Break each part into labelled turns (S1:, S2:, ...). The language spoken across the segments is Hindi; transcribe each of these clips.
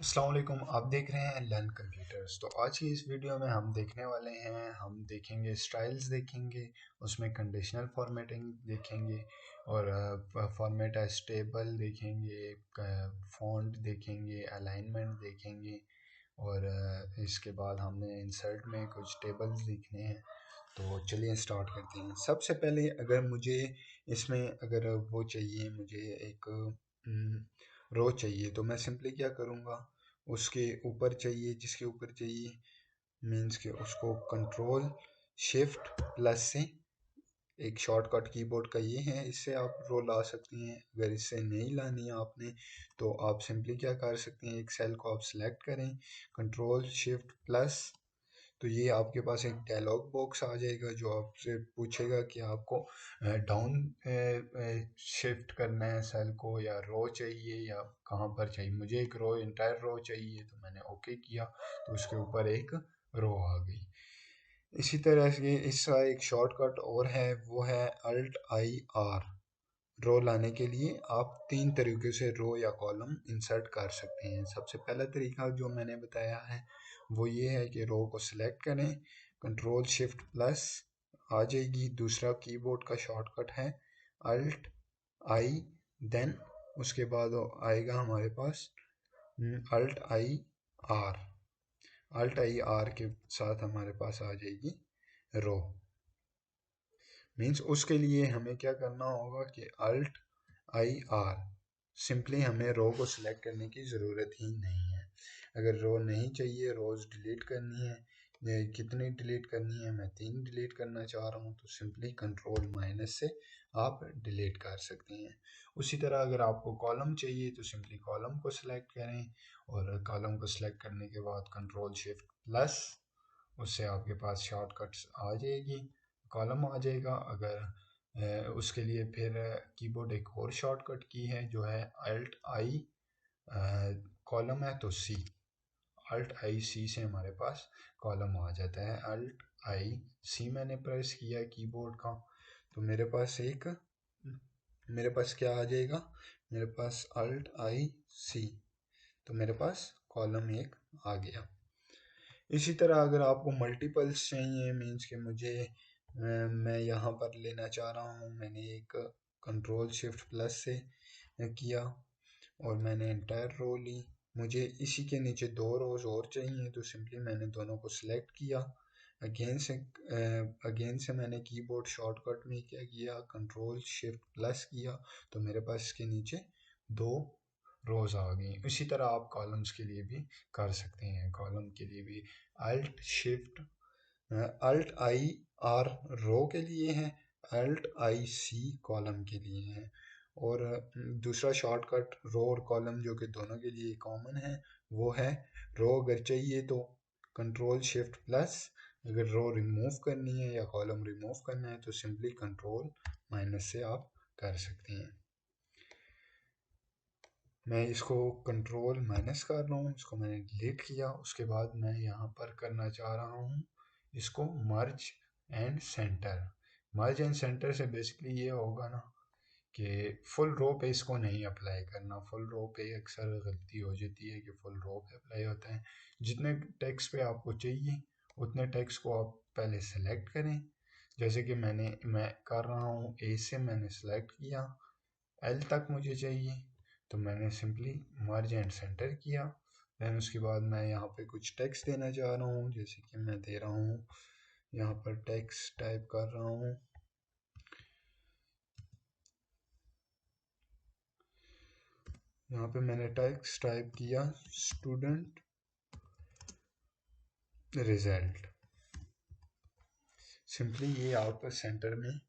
S1: अस्सलाम वालेकुम। आप देख रहे हैं लर्न कंप्यूटर्स। तो आज की इस वीडियो में हम देखने वाले हैं, हम देखेंगे स्टाइल्स देखेंगे, उसमें कंडीशनल फॉर्मेटिंग देखेंगे और फॉर्मेट एज टेबल देखेंगे, फॉन्ट देखेंगे, अलाइनमेंट देखेंगे और इसके बाद हमने इंसर्ट में कुछ टेबल्स लिखने हैं। तो चलिए स्टार्ट करते हैं। सबसे पहले अगर मुझे इसमें अगर वो चाहिए, मुझे एक रो चाहिए, तो मैं सिंपली क्या करूँगा, उसके ऊपर चाहिए, जिसके ऊपर चाहिए मीन्स के उसको कंट्रोल शिफ्ट प्लस से एक शॉर्टकट कीबोर्ड का ये है, इससे आप रो ला सकती हैं। अगर इससे नहीं लानी है आपने तो आप सिंपली क्या कर सकते हैं, एक सेल को आप सेलेक्ट करें, कंट्रोल शिफ्ट प्लस, तो ये आपके पास एक डायलॉग बॉक्स आ जाएगा जो आपसे पूछेगा कि आपको डाउन शिफ्ट करना है सेल को, या रो चाहिए, या कहाँ पर चाहिए। मुझे एक रो, इंटायर रो चाहिए, तो मैंने ओके किया तो उसके ऊपर एक रो आ गई। इसी तरह से इसका एक शॉर्टकट और है, वो है अल्ट आई आर। रो लाने के लिए आप तीन तरीके से रो या कॉलम इंसर्ट कर सकते हैं। सबसे पहला तरीका जो मैंने बताया है वो ये है कि रो को सिलेक्ट करें, कंट्रोल शिफ्ट प्लस आ जाएगी। दूसरा कीबोर्ड का शॉर्टकट है अल्ट आई, देन उसके बाद आएगा हमारे पास Alt I R. Alt I R के साथ हमारे पास आ जाएगी रो। मीन्स उसके लिए हमें क्या करना होगा कि अल्ट आई आर, सिंपली हमें रो को सिलेक्ट करने की ज़रूरत ही नहीं है। अगर रो नहीं चाहिए, रोज़ डिलीट करनी है, ये कितनी डिलीट करनी है, मैं 3 डिलीट करना चाह रहा हूँ, तो सिंपली कंट्रोल माइनस से आप डिलीट कर सकते हैं। उसी तरह अगर आपको कॉलम चाहिए तो सिंपली कॉलम को सिलेक्ट करें और कॉलम को सिलेक्ट करने के बाद कंट्रोल शिफ्ट प्लस, उससे आपके पास शॉर्टकट्स आ जाएगी, कॉलम आ जाएगा। अगर उसके लिए फिर कीबोर्ड एक और शॉर्टकट की है जो है अल्ट आई, कॉलम है तो सी, अल्ट आई सी से हमारे पास कॉलम आ जाता है। अल्ट आई सी मैंने प्रेस किया कीबोर्ड का, तो मेरे पास क्या आ जाएगा, मेरे पास अल्ट आई सी, तो मेरे पास कॉलम एक आ गया। इसी तरह अगर आपको मल्टीपल्स चाहिए, मीन्स कि मुझे मैं यहाँ पर लेना चाह रहा हूँ, मैंने एक कंट्रोल शिफ्ट प्लस से किया और मैंने एंटायर रो ली, मुझे इसी के नीचे दो रोज और चाहिए, तो सिंपली मैंने दोनों को सिलेक्ट किया। अगेन से मैंने कीबोर्ड शॉर्टकट में क्या किया, कंट्रोल शिफ्ट प्लस किया, तो मेरे पास इसके नीचे दो रोज आ गई। इसी तरह आप कॉलम्स के लिए भी कर सकते हैं। कॉलम के लिए भी Alt shift, Alt I R row के लिए है, अल्ट आई सी कॉलम के लिए है। और दूसरा शॉर्टकट रो और कॉलम जो कि दोनों के लिए कॉमन है वो है रो अगर चाहिए तो कंट्रोल शिफ्ट प्लस, अगर रो रिमूव करनी है या कॉलम रिमूव करना है तो सिंपली कंट्रोल माइनस से आप कर सकते हैं। मैं इसको कंट्रोल माइनस कर रहा हूँ, इसको मैंने डिलीट किया। उसके बाद मैं यहाँ पर करना चाह रहा हूँ इसको मर्ज and centre. Merge and centre से बेसिकली ये होगा ना कि फुल रो पे इसको नहीं अप्लाई करना। फुल रो पे अक्सर गलती हो जाती है कि फुल रो पे अप्लाई होता है। जितने टेक्स्ट पे आपको चाहिए उतने टेक्स्ट को आप पहले सेलेक्ट करें। जैसे कि मैं कर रहा हूँ, ए से मैंने सेलेक्ट किया, एल तक मुझे चाहिए, तो मैंने सिंपली मर्ज एंड सेंटर किया। दैन उसके बाद मैं यहाँ पे कुछ टेक्स्ट देना चाह रहा हूँ, जैसे कि मैं दे रहा हूँ यहाँ पर टेक्स्ट टाइप कर रहा हूँ, यहाँ पे मैंने टेक्स्ट टाइप किया स्टूडेंट रिजल्ट। सिंपली ये आप सेंटर में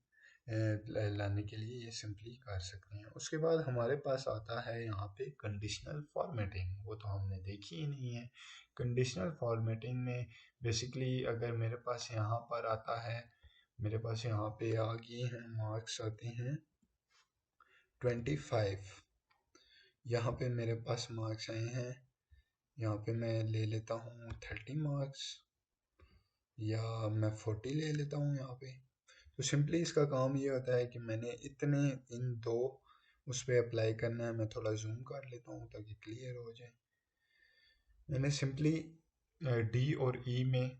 S1: लाने के लिए ये सिंपली कर सकते हैं। उसके बाद हमारे पास आता है यहाँ पे कंडीशनल फॉर्मेटिंग, वो तो हमने देखी ही नहीं है। कंडीशनल फॉर्मेटिंग में बेसिकली अगर मेरे पास यहाँ पर आता है, मेरे पास यहाँ पे आ गए हैं मार्क्स आते हैं 25, यहाँ पे मेरे पास मार्क्स आए हैं, यहाँ पे मैं ले लेता हूँ 30 मार्क्स, या मैं 40 ले लेता हूँ यहाँ पे। तो सिंपली इसका काम ये होता है कि मैंने इतने इन दो उस पर अप्लाई करना है। मैं थोड़ा जूम कर लेता हूँ ताकि क्लियर हो जाए। मैंने सिंपली डी और ई में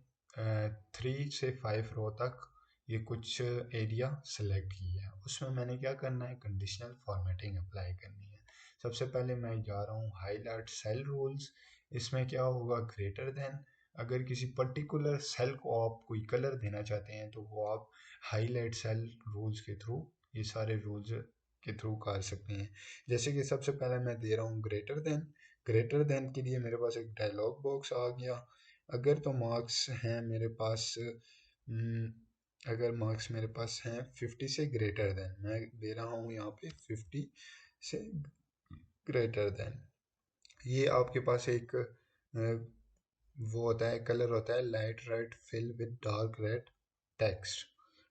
S1: 3 से 5 रो तक ये कुछ एरिया सेलेक्ट किया है। उसमें मैंने क्या करना है, कंडीशनल फॉर्मेटिंग अप्लाई करनी है। सबसे पहले मैं जा रहा हूँ हाईलाइट सेल रूल्स। इसमें क्या होगा, ग्रेटर देन, अगर किसी पर्टिकुलर सेल को आप कोई कलर देना चाहते हैं तो वो आप हाईलाइट सेल रूल्स के थ्रू, ये सारे रूल्स के थ्रू कर सकते हैं। जैसे कि सबसे पहले मैं दे रहा हूँ ग्रेटर देन। ग्रेटर देन के लिए मेरे पास एक डायलॉग बॉक्स आ गया। अगर तो मार्क्स हैं मेरे पास, अगर मार्क्स मेरे पास हैं 50 से ग्रेटर देन, मैं दे रहा हूँ यहाँ पे 50 से ग्रेटर देन। ये आपके पास एक वो होता है, कलर होता है light red fill with dark red text.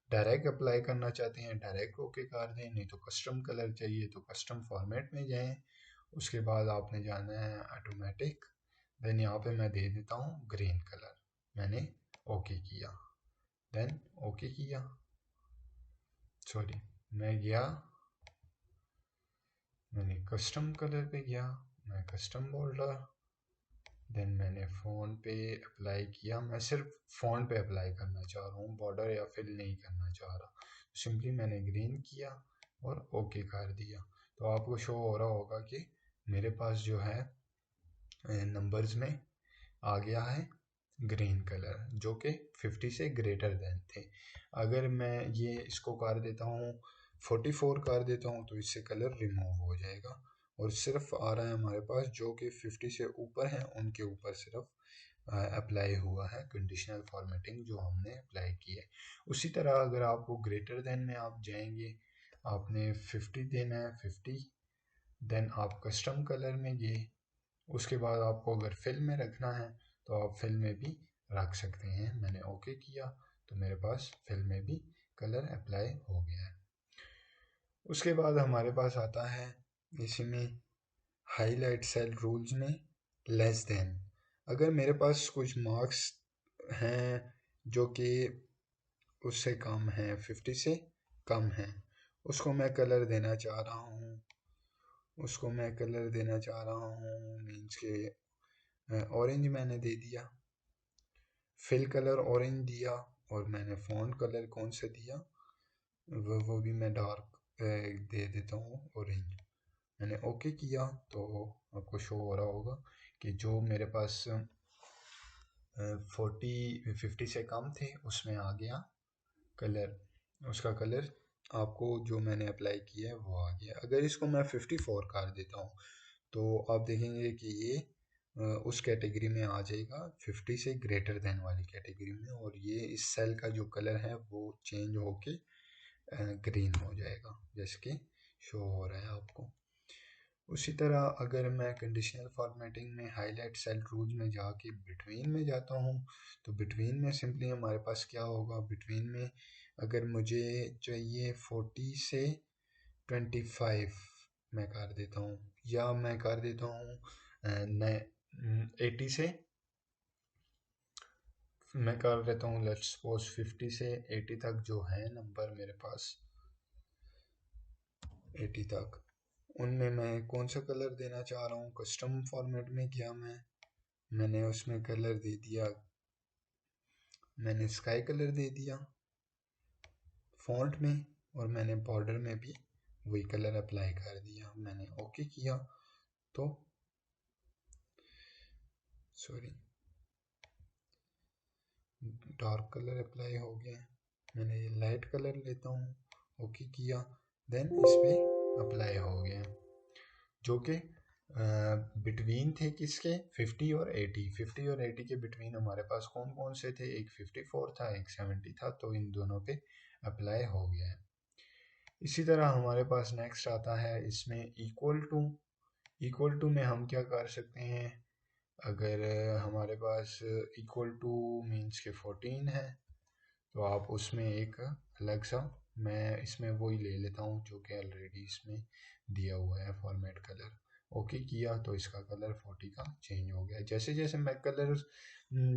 S1: Direct apply करना चाहते हैं डायरेक्ट ओके कर दें, नहीं तो कस्टम कलर चाहिए तो कस्टम फॉर्मेट में जाएं। उसके बाद आपने जाना है ऑटोमेटिक, देन यहाँ पे मैं दे देता हूँ ग्रीन कलर। मैंने ओके किया, देन ओके किया, सॉरी मैं गया, मैंने कस्टम कलर पे गया, मैं कस्टम बॉर्डर, देन मैंने फ़ोन पे अप्लाई किया। मैं सिर्फ फ़ोन पे अप्लाई करना चाह रहा हूँ, बॉर्डर या फिल नहीं करना चाह रहा। सिंपली मैंने ग्रीन किया और ओके कर दिया। तो आपको शो हो रहा होगा कि मेरे पास जो है नंबर्स में आ गया है ग्रीन कलर, जो कि 50 से ग्रेटर देन थे। अगर मैं ये इसको कर देता हूँ 44 कर देता हूँ तो इससे कलर रिमूव हो जाएगा और सिर्फ आ रहा है हमारे पास जो कि 50 से ऊपर हैं उनके ऊपर सिर्फ अप्लाई हुआ है कंडीशनल फॉर्मेटिंग जो हमने अप्लाई की है। उसी तरह अगर आपको ग्रेटर देन में आप जाएंगे, आपने 50 देना है 50, देन आप कस्टम कलर में गए। उसके बाद आपको अगर फिल में रखना है तो आप फिल में भी रख सकते हैं। मैंने ओके किया तो मेरे पास फिल में भी कलर अप्लाई हो गया है। उसके बाद हमारे पास आता है इसी में हाईलाइट सेल रूल्स में लेस देन। अगर मेरे पास कुछ मार्क्स हैं जो कि उससे कम है, 50 से कम है, उसको मैं कलर देना चाह रहा हूँ, उसको मैं कलर देना चाह रहा हूँ मीन्स के ऑरेंज मैंने दे दिया, फिल कलर ऑरेंज दिया, और मैंने फ़ॉन्ट कलर कौन सा दिया, वो भी मैं डार्क दे देता हूँ ऑरेंज। मैंने ओके किया तो आपको शो हो रहा होगा कि जो मेरे पास 50 से कम थे उसमें आ गया कलर, उसका कलर आपको जो मैंने अप्लाई किया है वो आ गया। अगर इसको मैं 54 कर देता हूँ तो आप देखेंगे कि ये उस कैटेगरी में आ जाएगा 50 से ग्रेटर देन वाली कैटेगरी में, और ये इस सेल का जो कलर है वो चेंज होके ग्रीन हो जाएगा जैसे कि शो हो रहा है आपको। उसी तरह अगर मैं कंडीशनल फॉर्मेटिंग में हाईलाइट सेल रूल्स में जाके बिटवीन में जाता हूँ तो बिटवीन में सिंपली हमारे पास क्या होगा, बिटवीन में अगर मुझे चाहिए 40 से 25 मैं कर देता हूँ, या मैं कर देता हूँ 80 से, मैं कर देता हूँ लेट्स सपोज 50 से 80 तक जो है नंबर मेरे पास, 80 तक, उनमें मैं कौन सा कलर देना चाह रहा हूँ, कस्टम फॉर्मेट में किया मैंने उसमें कलर दे दिया, मैंने स्काई कलर दे दिया फ़ॉन्ट में, और मैंने बॉर्डर में भी वही कलर अप्लाई कर दिया। मैंने ओके किया तो सॉरी डार्क कलर अप्लाई हो गया। मैंने ये लाइट कलर लेता हूँ, ओके किया, देन इस पर अप्लाई हो गया, जो कि बिटवीन थे किसके, 50 और 80। 50 और 80 के बिटवीन हमारे पास कौन कौन से थे, एक 54 था एक 70 था, तो इन दोनों पे अप्लाई हो गया है। इसी तरह हमारे पास नेक्स्ट आता है इसमें इक्वल टू। इक्वल टू में हम क्या कर सकते हैं, अगर हमारे पास इक्वल टू मीन्स के 14 है तो आप उसमें एक अलग सा, मैं इसमें वही ले लेता हूँ जो कि ऑलरेडी इसमें दिया हुआ है फॉर्मेट कलर। ओके किया तो इसका कलर 40 का चेंज हो गया। जैसे जैसे मैं कलर,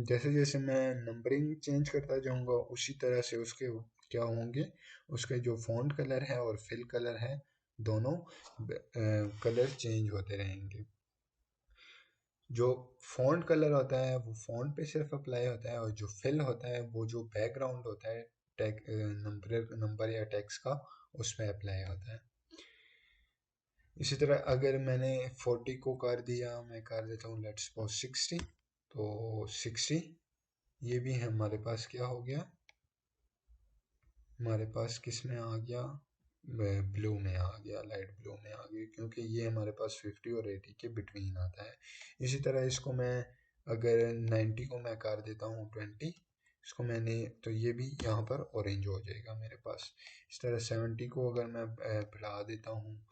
S1: जैसे जैसे मैं नंबरिंग चेंज करता जाऊँगा उसी तरह से उसके क्या होंगे, उसके जो फ़ॉन्ट कलर है और फिल कलर है दोनों कलर चेंज होते रहेंगे। जो फ़ॉन्ट कलर होता है वो फ़ॉन्ट पे सिर्फ अप्लाई होता है, और जो फिल होता है वो जो बैकग्राउंड होता है टेक नंबर या टेक्स्ट का, उस पे अप्लाई होता है। इसी तरह अगर मैंने 40 को कर दिया, मैं कर देता हूँ लेट्स सपोज 60, तो 60 ये भी है हमारे पास क्या हो गया, हमारे पास किस में आ गया, ब्लू में आ गया, लाइट ब्लू में आ गया, क्योंकि ये हमारे पास 50 और 80 के बिटवीन आता है। इसी तरह इसको मैं अगर 90 को मैं कर देता हूँ 20, इसको मैंने, तो ये भी यहाँ पर ऑरेंज हो जाएगा मेरे पास। इस तरह 70 को अगर मैं बढ़ा देता हूँ,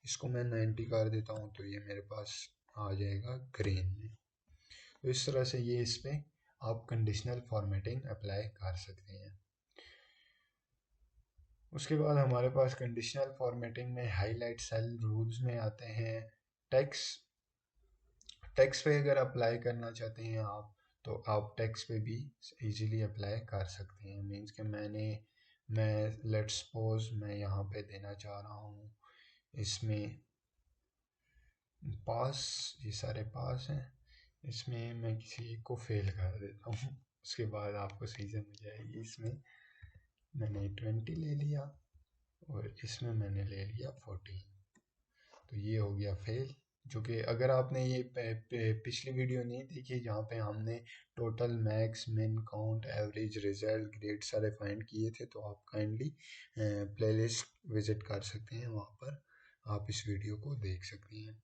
S1: इसको मैं 90 कर देता हूँ, तो ये मेरे पास आ जाएगा ग्रीन में। तो इस तरह से ये इस पे आप कंडीशनल फॉर्मेटिंग अप्लाई कर सकते हैं। उसके बाद हमारे पास कंडीशनल फॉर्मेटिंग में हाईलाइट सेल रूल्स में आते हैं। टेक्स टेक्स पे अगर अप्लाई करना चाहते हैं आप, तो आप टेक्स पे भी इजीली अप्लाई कर सकते हैं। मींस कि मैं लेट्स सपोज मैं यहाँ पे देना चाह रहा हूँ इसमें पास, ये सारे पास हैं, इसमें मैं किसी एक को फेल कर देता हूँ उसके बाद आपको सही समझ जाएगी। इसमें मैंने 20 ले लिया और इसमें मैंने ले लिया 14, तो ये हो गया फेल। जो कि अगर आपने ये पिछली वीडियो नहीं देखी जहाँ पे हमने total max min count average result grade सारे फाइंड किए थे, तो आप काइंडली प्लेलिस्ट विजिट कर सकते हैं, वहाँ पर आप इस वीडियो को देख सकते हैं।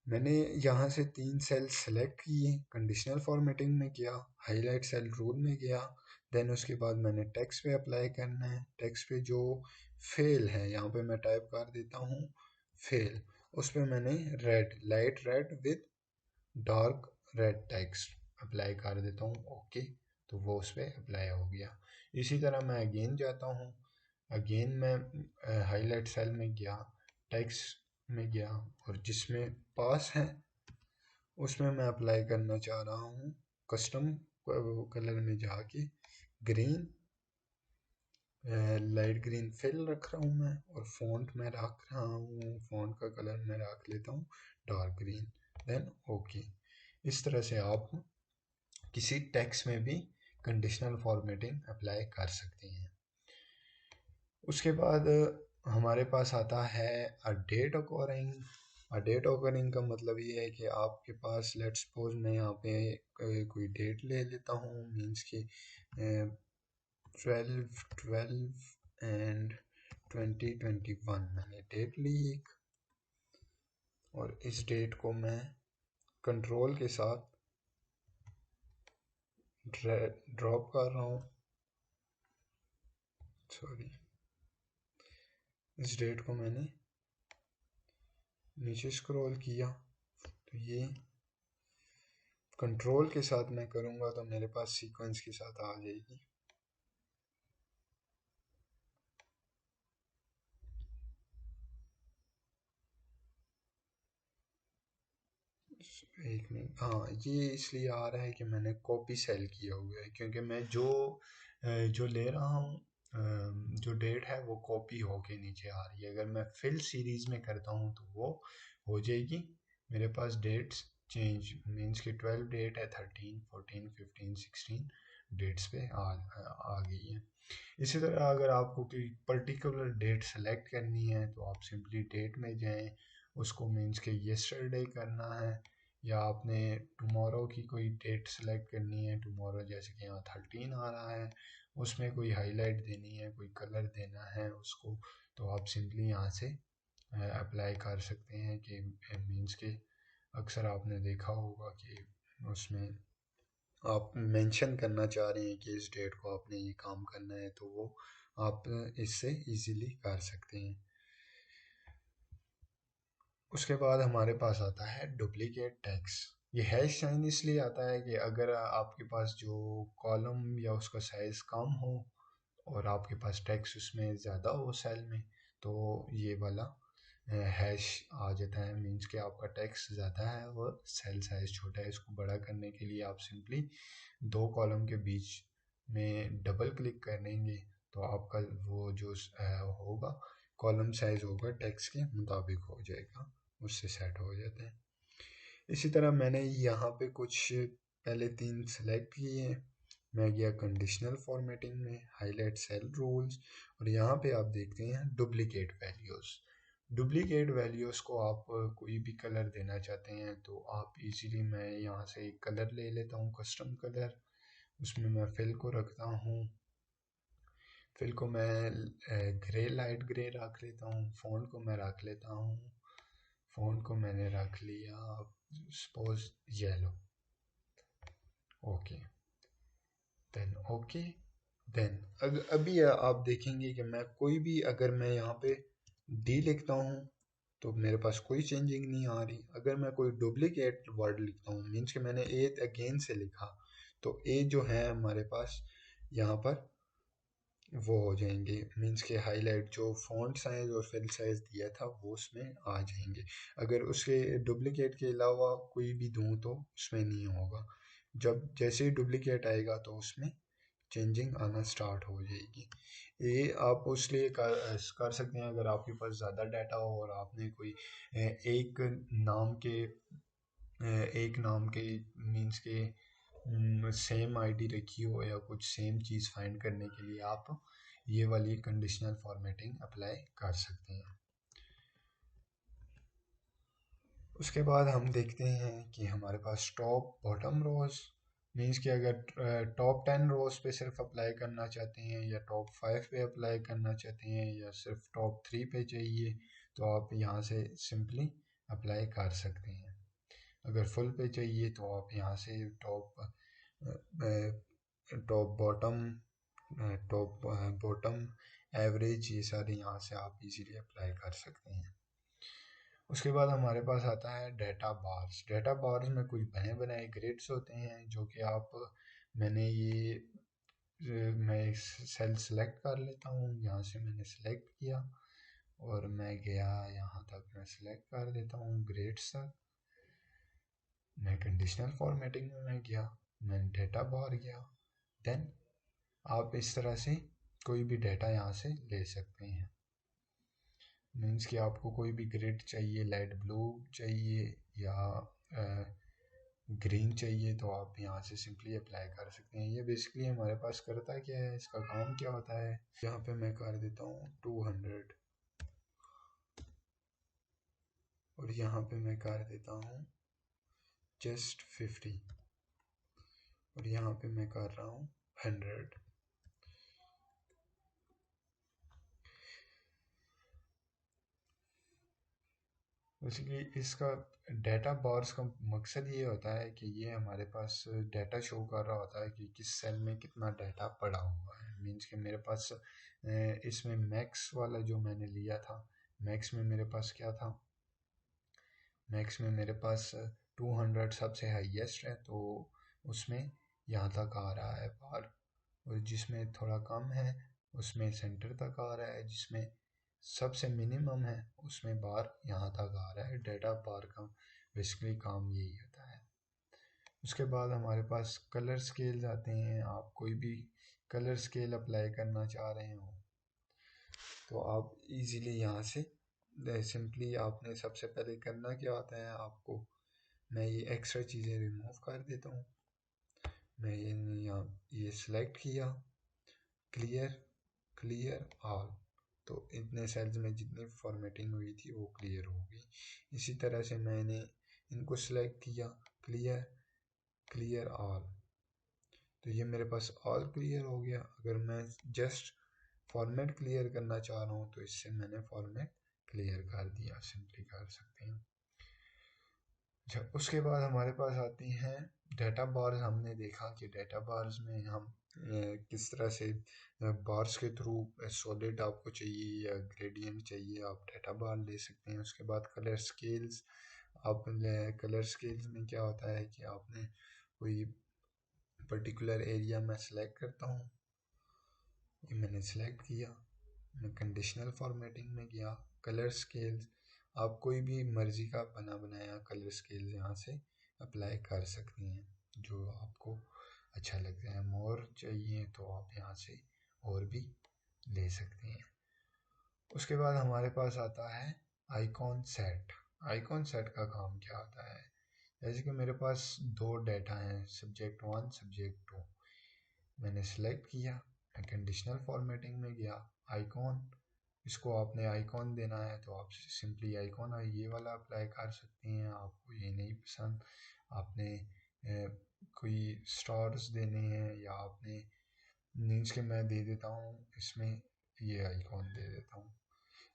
S1: मैंने यहाँ से 3 सेल सेलेक्ट किए, कंडीशनल फॉर्मेटिंग में किया, हाईलाइट सेल रूल में गया, देन उसके बाद मैंने टेक्स्ट पे अप्लाई करना है। टेक्स्ट पे जो फेल है यहाँ पे मैं टाइप कर देता हूँ फेल, उस पे मैंने red, light read with dark red text apply कर देता हूँ, ओके, तो वो उस पर अप्लाई हो गया। इसी तरह मैं अगेन जाता हूँ, अगेन मैं हाईलाइट सेल में गया, टेक्स्ट में गया, और जिसमें पास है उसमें मैं अप्लाई करना चाह रहा हूँ कस्टम कलर में जाके ग्रीन, लाइट ग्रीन फिल रख रहा हूँ मैं, और फॉन्ट में रख रहा हूँ, फॉन्ट का कलर मैं रख लेता हूँ डार्क ग्रीन, देन ओके। इस तरह से आप किसी टेक्स्ट में भी कंडीशनल फॉर्मेटिंग अप्लाई कर सकते हैं। उसके बाद हमारे पास आता है a date according. A date according का मतलब ये है कि आपके पास लेट्स सपोज मैं यहाँ पे कोई डेट ले लेता हूँ, मीन्स कि 12/12/2021 मैंने डेट ली एक, और इस डेट को मैं कंट्रोल के साथ ड्रॉप कर रहा हूँ, सॉरी, इस डेट को मैंने नीचे स्क्रॉल किया, तो ये कंट्रोल के साथ मैं करूँगा तो मेरे पास सीक्वेंस के साथ आ जाएगी। एक मिनट, हाँ, ये इसलिए आ रहा है कि मैंने कॉपी सेल किया हुआ है, क्योंकि मैं जो ले रहा हूँ जो डेट है वो कॉपी होके नीचे आ रही है। अगर मैं फिल सीरीज में करता हूँ तो वो हो जाएगी मेरे पास डेट्स चेंज, मीन्स कि 12 डेट है, 13 14 15 16 डेट्स पे आ गई है। इसी तरह अगर आपको कोई पर्टिकुलर डेट सेलेक्ट करनी है तो आप सिंपली डेट में जाएं, उसको मीन्स के येस्टरडे करना है, या आपने टुमारो की कोई डेट सेलेक्ट करनी है, टुमारो जैसे कि यहाँ 13 आ रहा है, उसमें कोई हाईलाइट देनी है, कोई कलर देना है उसको, तो आप सिंपली यहाँ से अप्लाई कर सकते हैं। कि मीन्स के अक्सर आपने देखा होगा कि उसमें आप मेंशन करना चाह रहे हैं कि इस डेट को आपने ये काम करना है, तो वो आप इससे इजीली कर सकते हैं। उसके बाद हमारे पास आता है डुप्लीकेट टैक्स। ये हैश साइन इसलिए आता है कि अगर आपके पास जो कॉलम या उसका साइज़ कम हो और आपके पास टैक्स उसमें ज़्यादा हो सेल में, तो ये वाला हैश आ जाता है, मीन्स कि आपका टैक्स ज़्यादा है और सेल साइज़ छोटा है। इसको बड़ा करने के लिए आप सिंपली 2 कॉलम के बीच में डबल क्लिक करेंगे, तो आपका वो जो होगा कॉलम साइज़ होगा टैक्स के मुताबिक हो जाएगा, उससे सेट हो जाता है। इसी तरह मैंने यहाँ पे कुछ पहले 3 सेलेक्ट किए हैं। मैं गया कंडीशनल फॉर्मेटिंग में, हाईलाइट सेल रूल्स, और यहाँ पे आप देखते हैं डुप्लीकेट वैल्यूज़। डुप्लीकेट वैल्यूज़ को आप कोई भी कलर देना चाहते हैं तो आप इजीली, मैं यहाँ से एक कलर ले लेता हूँ, कस्टम कलर, उसमें मैं फिल को रखता हूँ। फिल को मैं ग्रे, लाइट ग्रे रख लेता हूँ। फ़ॉन्ट को मैं रख लेता हूँ, फ़ॉन्ट को मैंने रख लिया suppose yellow. Okay, then okay, then अभी आप देखेंगे कि मैं कोई भी, अगर मैं यहाँ पे डी लिखता हूँ तो मेरे पास कोई चेंजिंग नहीं आ रही। अगर मैं कोई डुप्लीकेट वर्ड लिखता हूँ, मीन्स कि मैंने ए अगेन से लिखा, तो ए जो है हमारे पास यहाँ पर वो हो जाएंगे, मीन्स के हाईलाइट जो फ़ॉन्ट साइज़ और फिल साइज़ दिया था वो उसमें आ जाएंगे। अगर उसके डुप्लीकेट के अलावा कोई भी दूँ तो उसमें नहीं होगा। जब जैसे ही डुप्लीकेट आएगा तो उसमें चेंजिंग आना स्टार्ट हो जाएगी। ये आप उसलिए कर सकते हैं, अगर आपके पास ज़्यादा डाटा हो और आपने कोई एक नाम के मीन्स के सेम आईडी रखी हो या कुछ सेम चीज़ फाइंड करने के लिए आप ये वाली कंडीशनल फॉर्मेटिंग अप्लाई कर सकते हैं। उसके बाद हम देखते हैं कि हमारे पास टॉप बॉटम रोज, मीन्स कि अगर टॉप 10 रोज पे सिर्फ अप्लाई करना चाहते हैं या टॉप 5 पे अप्लाई करना चाहते हैं या सिर्फ टॉप 3 पे चाहिए, तो आप यहाँ से सिंपली अप्लाई कर सकते हैं। अगर फुल पे चाहिए तो आप यहाँ से top bottom, top bottom, average, ये सारे यहाँ से आप इजीली अप्लाई कर सकते हैं। उसके बाद हमारे पास आता है डेटा बार्स। डेटा बार्स में कुछ बने बनाए ग्रिड्स होते हैं जो कि आप, मैंने ये मैं सेल सेलेक्ट कर लेता हूँ, यहाँ से मैंने सेलेक्ट किया और मैं गया यहाँ तक, मैं सेलेक्ट कर देता हूँ ग्रिड्स तक। मैं कंडीशनल फॉर्मेटिंग में मैं गया, मैं डेटा बार गया। देन आप इस तरह से कोई भी डाटा यहाँ से ले सकते हैं। मीन्स कि आपको कोई भी ग्रिड चाहिए, लाइट ब्लू चाहिए या ग्रीन चाहिए, तो आप यहाँ से सिंपली अप्लाई कर सकते हैं। ये बेसिकली हमारे पास करता क्या है, इसका काम क्या होता है, यहाँ पे मैं कर देता हूँ 200 और यहाँ पे मैं कर देता हूँ जस्ट 50 और यहाँ पे मैं कर रहा हूँ 100। बेसिकली इसका डाटा बार्स का मकसद ये होता है कि ये हमारे पास डाटा शो कर रहा होता है कि किस सेल में कितना डाटा पड़ा हुआ है। मीन्स कि मेरे पास इसमें मैक्स वाला जो मैंने लिया था, मैक्स में मेरे पास क्या था, मैक्स में मेरे पास 200 सबसे हाईएस्ट है, तो उसमें यहाँ तक आ रहा है बार, और जिसमें थोड़ा कम है उसमें सेंटर तक आ रहा है, जिसमें सबसे मिनिमम है उसमें बार यहाँ तक आ रहा है। डेटा बार का बेसिकली काम यही होता है। उसके बाद हमारे पास कलर स्केल्स आते हैं। आप कोई भी कलर स्केल अप्लाई करना चाह रहे हो तो आप इजीली यहाँ से सिंपली, आपने सबसे पहले करना क्या होता है आपको, मैं ये एक्स्ट्रा चीज़ें रिमूव कर देता हूँ। मैं यहाँ ये सिलेक्ट किया, क्लियर, क्लियर ऑल, तो इतने सेल्स में जितनी फॉर्मेटिंग हुई थी वो क्लियर हो गई। इसी तरह से मैंने इनको सिलेक्ट किया, क्लियर, क्लियर ऑल, तो ये मेरे पास ऑल क्लियर हो गया। अगर मैं जस्ट फॉर्मेट क्लियर करना चाह रहा हूँ तो इससे मैंने फॉर्मेट क्लियर कर दिया, सिंपली कर सकते हैं। अच्छा, उसके बाद हमारे पास आती हैं डाटा बार्स। हमने देखा कि डाटा बार्स में हम किस तरह से बार्स के थ्रू सॉलिड आपको चाहिए या ग्रेडियंट चाहिए, आप डाटा बार ले सकते हैं। उसके बाद कलर स्केल्स, आप कलर स्केल्स में क्या होता है कि आपने कोई पर्टिकुलर एरिया में सेलेक्ट करता हूँ, ये मैंने सेलेक्ट किया, मैं कंडीशनल फॉर्मेटिंग में गया, कलर स्केल्स, आप कोई भी मर्ज़ी का बना बनाया कलर स्केल्स यहाँ से अप्लाई कर सकते हैं जो आपको अच्छा लगता है। मोर चाहिए तो आप यहाँ से और भी ले सकते हैं। उसके बाद हमारे पास आता है आइकॉन सेट। आइकॉन सेट का काम क्या होता है जैसे कि मेरे पास दो डाटा हैं, सब्जेक्ट वन सब्जेक्ट टू। मैंने सेलेक्ट किया, मैं कंडीशनल फॉर्मेटिंग में गया, आइकॉन, इसको आपने आइकॉन देना है तो आप सिंपली आइकॉन ये वाला अप्लाई कर सकती हैं। आपको ये नहीं पसंद, आपने कोई स्टार्स देने हैं, या आपने मीन्स के मैं दे देता हूँ इसमें ये आइकॉन दे देता हूँ।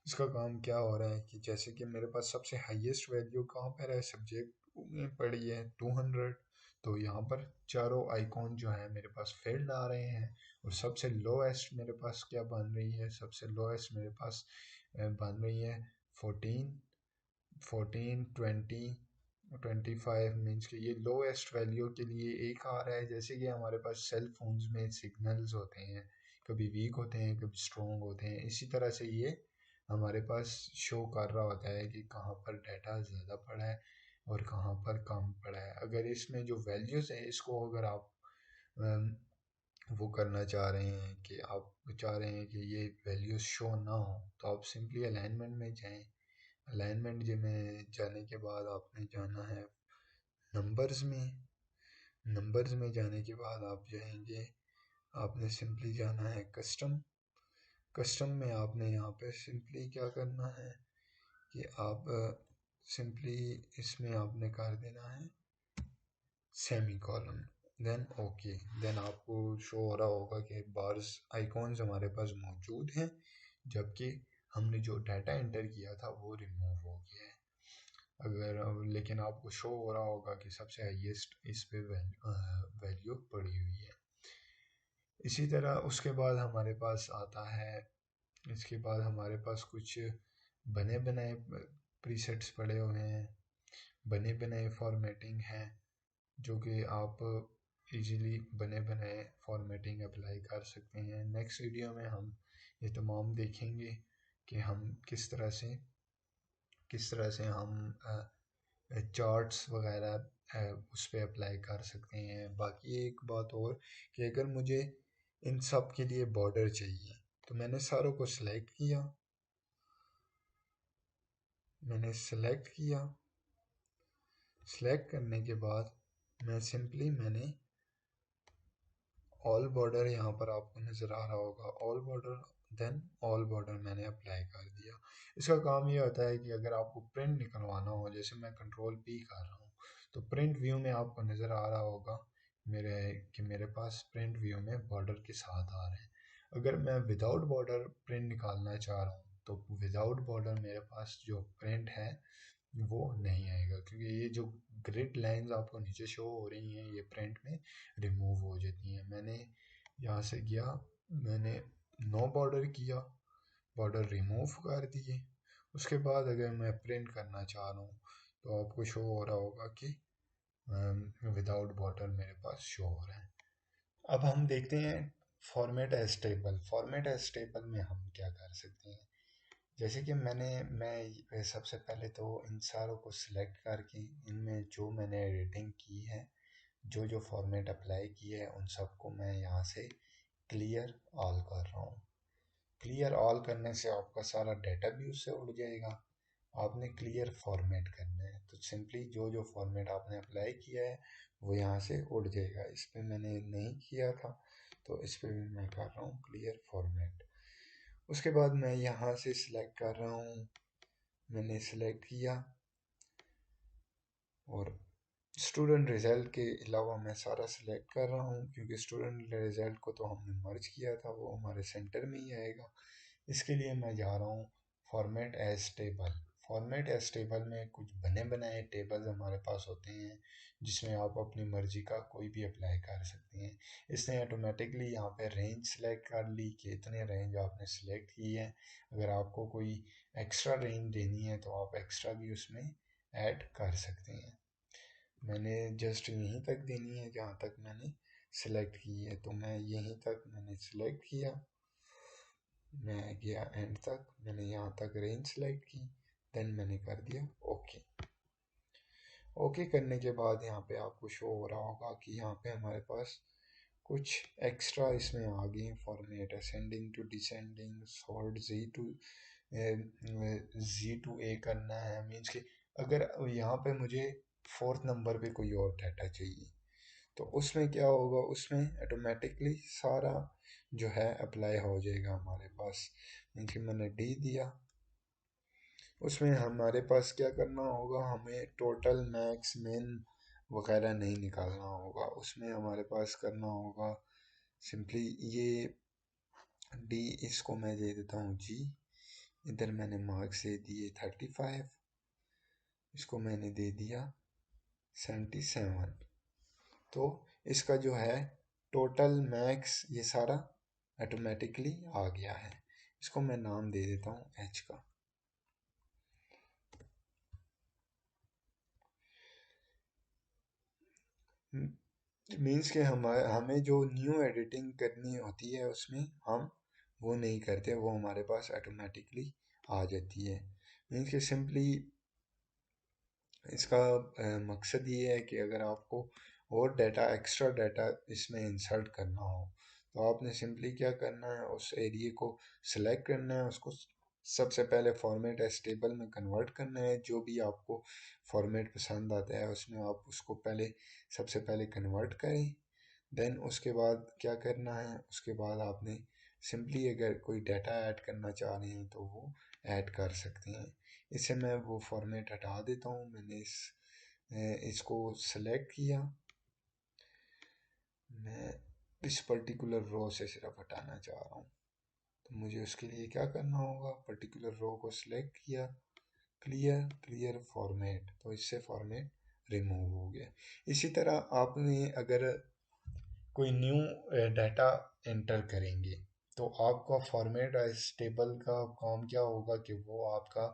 S1: इसका काम क्या हो रहा है कि जैसे कि मेरे पास सबसे हाईएस्ट वैल्यू कहाँ पर है, सब्जेक्ट में पड़ी है 200, तो यहाँ पर चारों आइकॉन जो है मेरे पास फेल्ड आ रहे हैं। और सबसे लोएस्ट मेरे पास क्या बन रही है, सबसे लोएस्ट मेरे पास बन रही है 14, 20, 25, मीन्स कि ये लोएस्ट वैल्यू के लिए एक आ रहा है। जैसे कि हमारे पास सेल फोन्स में सिग्नल्स होते हैं, कभी वीक होते हैं कभी स्ट्रॉन्ग होते हैं, इसी तरह से ये हमारे पास शो कर रहा होता है कि कहाँ पर डाटा ज़्यादा पड़ा है और कहाँ पर कम पड़ा है। अगर इसमें जो वैल्यूज़ है इसको अगर आप अम, वो करना चाह रहे हैं कि आप चाह रहे हैं कि ये वैल्यूज़ शो ना हो, तो आप सिंपली अलाइनमेंट में जाएं। अलाइनमेंट में जाने के बाद आपने जाना है नंबर्स में। नंबर्स में जाने के बाद आप जाएंगे, आपने सिंपली जाना है कस्टम। कस्टम में आपने यहाँ पे सिंपली क्या करना है कि आप सिंपली इसमें आपने कर देना है semi colon, then okay. Then आपको शो हो रहा होगा कि बार्स आइकॉन्स हमारे पास मौजूद हैं, जबकि हमने जो डाटा एंटर किया था वो रिमूव हो गया है। अगर लेकिन आपको शो हो रहा होगा कि सबसे हाईएस्ट इस पे वैल्यू पड़ी हुई है। इसी तरह उसके बाद हमारे पास आता है, इसके बाद हमारे पास कुछ बने बनाए प्रीसेट्स पड़े हुए हैं, बने बनाए फॉर्मेटिंग हैं, जो कि आप इजीली बने बनाए फॉर्मेटिंग अप्लाई कर सकते हैं। नेक्स्ट वीडियो में हम ये तमाम देखेंगे कि हम किस तरह से हम चार्ट्स वगैरह उस पर अप्लाई कर सकते हैं। बाकी एक बात और कि अगर मुझे इन सब के लिए बॉर्डर चाहिए तो मैंने सारों को सिलेक्ट किया, सिलेक्ट करने के बाद मैंने ऑल बॉर्डर, यहाँ पर आपको नज़र आ रहा होगा all border, then all border मैंने अप्लाई कर दिया। इसका काम ये होता है कि अगर आपको प्रिंट निकलवाना हो, जैसे मैं कंट्रोल पी कर रहा हूँ, तो प्रिंट व्यू में आपको नज़र आ रहा होगा मेरे पास प्रिंट व्यू में बॉर्डर के साथ आ रहे हैं। अगर मैं विदाउट बॉर्डर प्रिंट निकालना चाह रहा हूँ तो विदाउट बॉर्डर मेरे पास जो प्रिंट है वो नहीं आएगा, क्योंकि ये जो ग्रिड लाइंस आपको नीचे शो हो रही हैं ये प्रिंट में रिमूव हो जाती हैं। मैंने यहाँ से गया, मैंने नो बॉर्डर किया, बॉर्डर रिमूव कर दिए। उसके बाद अगर मैं प्रिंट करना चाह रहा हूँ तो आपको शो हो रहा होगा कि विदाउट बॉर्डर मेरे पास शो हो रहा है। अब हम देखते हैं format as table. Format as table में हम क्या कर सकते हैं। जैसे कि मैं सबसे पहले तो इन सारों को सिलेक्ट करके इनमें जो मैंने एडिटिंग की है, जो जो फॉर्मेट अप्लाई किए हैं उन सबको मैं यहाँ से क्लियर ऑल कर रहा हूँ। क्लियर ऑल करने से आपका सारा डाटा भी उससे उड़ जाएगा। आपने क्लियर फॉर्मेट करना है तो सिंपली जो जो फॉर्मेट आपने अप्लाई किया है वो यहाँ से उड़ जाएगा। इस पर मैंने नहीं किया था तो इस पर भी मैं कर रहा हूँ क्लियर फॉर्मेट। उसके बाद मैं यहाँ से सिलेक्ट कर रहा हूँ, मैंने सिलेक्ट किया और स्टूडेंट रिज़ल्ट के अलावा मैं सारा सिलेक्ट कर रहा हूँ, क्योंकि स्टूडेंट रिज़ल्ट को तो हमने मर्ज किया था, वो हमारे सेंटर में ही आएगा। इसके लिए मैं जा रहा हूँ format as table. Format as table में कुछ बने बनाए टेबल्स हमारे पास होते हैं, जिसमें आप अपनी मर्ज़ी का कोई भी अप्लाई कर सकते हैं। इसने ऑटोमेटिकली यहाँ पे रेंज सेलेक्ट कर ली कि इतने रेंज आपने सेलेक्ट की है। अगर आपको कोई एक्स्ट्रा रेंज देनी है तो आप एक्स्ट्रा भी उसमें ऐड कर सकते हैं। मैंने जस्ट यहीं तक देनी है जहाँ तक मैंने सिलेक्ट की है, तो मैं यहीं तक मैंने सिलेक्ट किया, मैं गया एंड तक, मैंने यहाँ तक रेंज सेलेक्ट की, देन मैंने कर दिया ओके। ओके करने के बाद यहाँ पे आपको शो हो रहा होगा कि यहाँ पे हमारे पास कुछ एक्स्ट्रा इसमें आ गए हैं format, ascending to descending, sort Z to A करना है। मीन्स कि अगर यहाँ पे मुझे फोर्थ नंबर पे कोई और डाटा चाहिए, तो उसमें क्या होगा, उसमें ऑटोमेटिकली सारा जो है अप्लाई हो जाएगा हमारे पास। मीन कि मैंने डी दिया, उसमें हमारे पास क्या करना होगा, हमें टोटल मैक्स मिन वगैरह नहीं निकालना होगा, उसमें हमारे पास करना होगा सिंपली ये डी, इसको मैं दे देता हूँ जी। इधर मैंने मार्क्स दे दिए 35, इसको मैंने दे दिया 77। तो इसका जो है टोटल मैक्स ये सारा ऑटोमेटिकली आ गया है। इसको मैं नाम दे देता हूँ एच का। मीन्स के हमें जो न्यू एडिटिंग करनी होती है उसमें हम वो नहीं करते, वो हमारे पास ऑटोमेटिकली आ जाती है। मीन्स के सिंपली इसका मकसद ये है कि अगर आपको और डाटा, एक्स्ट्रा डाटा इसमें इंसर्ट करना हो, तो आपने सिंपली क्या करना है, उस एरिया को सिलेक्ट करना है, उसको सबसे पहले फॉर्मेट एज टेबल में कन्वर्ट करना है। जो भी आपको फॉर्मेट पसंद आता है उसमें आप उसको पहले सबसे पहले कन्वर्ट करें। देन उसके बाद क्या करना है, उसके बाद आपने सिंपली अगर कोई डाटा ऐड करना चाह रहे हैं तो वो ऐड कर सकते हैं। इसे मैं वो फॉर्मेट हटा देता हूँ। मैंने इसको सेलेक्ट किया, मैं इस पर्टिकुलर रो से सिर्फ हटाना चाह रहा हूँ, तो मुझे उसके लिए क्या करना होगा, पर्टिकुलर रो को सिलेक्ट किया, क्लियर क्लियर फॉर्मेट, तो इससे फॉर्मेट रिमूव हो गया। इसी तरह आपने अगर कोई न्यू डाटा एंटर करेंगे तो आपका फॉर्मेट एज टेबल का काम क्या होगा कि वो आपका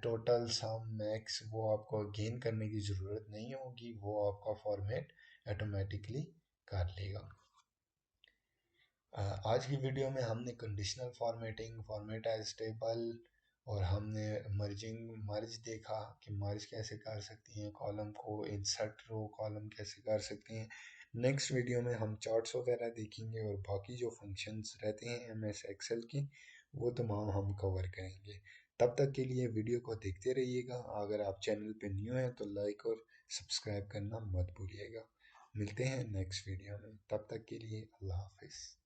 S1: टोटल सम मैक्स वो आपको गेन करने की ज़रूरत नहीं होगी, वो आपका फॉर्मेट ऑटोमेटिकली कर लेगा। आज की वीडियो में हमने conditional formatting, format as table और हमने मर्ज देखा कि मर्ज कैसे कर सकते हैं, कॉलम को इंसर्ट रो कॉलम कैसे कर सकते हैं। नेक्स्ट वीडियो में हम चार्ट्स वगैरह देखेंगे और बाकी जो फंक्शंस रहते हैं एमएस एक्सेल की वो तमाम हम कवर करेंगे। तब तक के लिए वीडियो को देखते रहिएगा। अगर आप चैनल पे न्यू हैं तो लाइक और सब्सक्राइब करना मत भूलिएगा। मिलते हैं नेक्स्ट वीडियो में, तब तक के लिए अल्लाह हाफिज़।